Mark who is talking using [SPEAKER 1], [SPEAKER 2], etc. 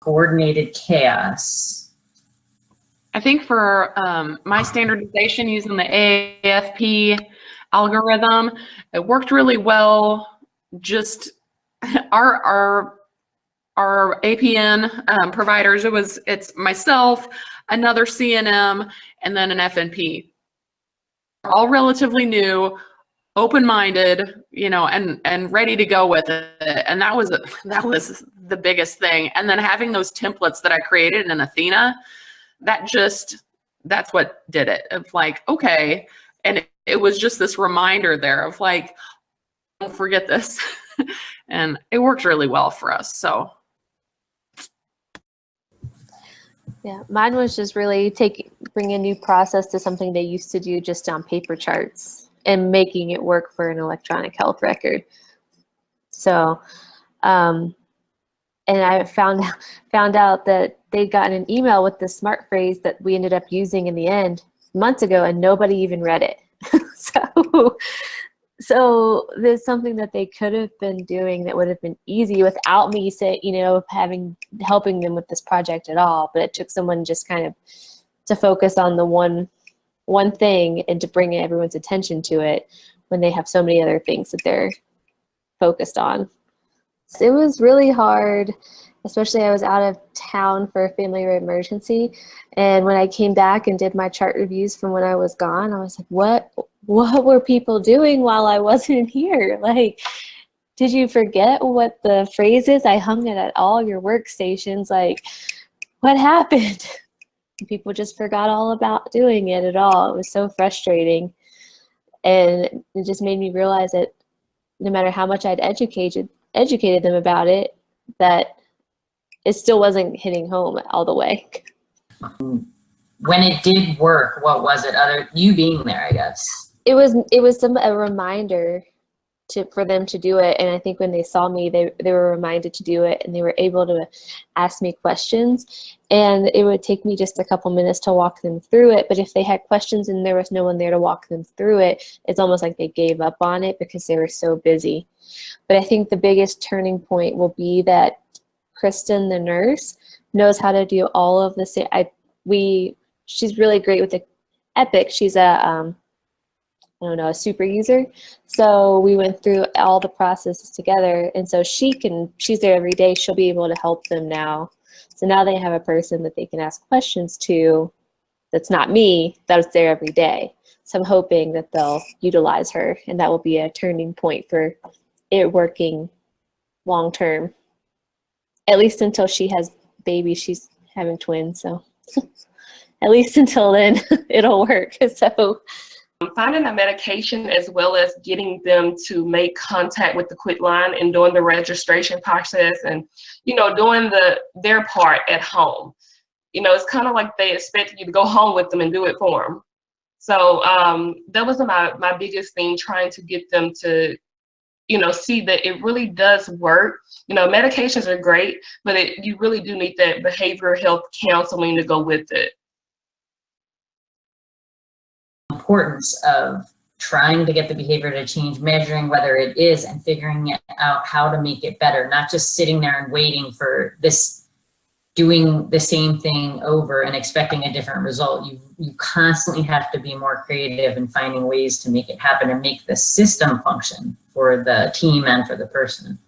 [SPEAKER 1] coordinated chaos.
[SPEAKER 2] I think for my standardization using the AAFP algorithm, it worked really well. Just our APN providers, it's myself, another CNM, and then an FNP. All relatively new, open-minded, you know, and ready to go with it. And that was the biggest thing. And then having those templates that I created in Athena, that's what did it. Of like, okay, and it was just this reminder there of like, don't forget this. And it worked really well for us. So
[SPEAKER 3] yeah, mine was just really bringing a new process to something they used to do just on paper charts and making it work for an electronic health record. So, and I found out that they'd gotten an email with the smart phrase that we ended up using in the end months ago, and nobody even read it. So there's something that they could have been doing that would have been easy without me helping them with this project at all. But it took someone just kind of to focus on the one thing and to bring everyone's attention to it when they have so many other things that they're focused on. It was really hard, especially I was out of town for a family emergency. And when I came back and did my chart reviews from when I was gone, I was like, what were people doing while I wasn't here? Like, did you forget what the phrase is? I hung it at all your workstations. Like, what happened? People just forgot all about doing it at all. It was so frustrating. And it just made me realize that no matter how much I'd educated them about it, that it still wasn't hitting home all the way.
[SPEAKER 1] When it did work, what was it? Other you being there, I guess.
[SPEAKER 3] It was a reminder for them to do it, and I think when they saw me, they were reminded to do it, and they were able to ask me questions. And it would take me just a couple minutes to walk them through it, but if they had questions and there was no one there to walk them through it, it's almost like they gave up on it because they were so busy. But I think the biggest turning point will be that Kristen, the nurse, knows how to do all of the same. She's really great with the Epic. She's a super user. So we went through all the processes together, and so she's there every day. She'll be able to help them now. So now they have a person that they can ask questions to that's not me, that's there every day. So I'm hoping that they'll utilize her, and that will be a turning point for it working long term. At least until she has babies. She's having twins, so at least until then it'll work. So
[SPEAKER 4] finding a medication as well as getting them to make contact with the quit line and doing the registration process and, doing their part at home. It's kind of like they expect you to go home with them and do it for them. So that was my biggest thing, trying to get them to, see that it really does work. Medications are great, but you really do need that behavioral health counseling to go with it.
[SPEAKER 1] Importance of trying to get the behavior to change, measuring whether it is, and figuring out how to make it better, not just sitting there and waiting for this, doing the same thing over and expecting a different result. You constantly have to be more creative in finding ways to make it happen and make the system function for the team and for the person.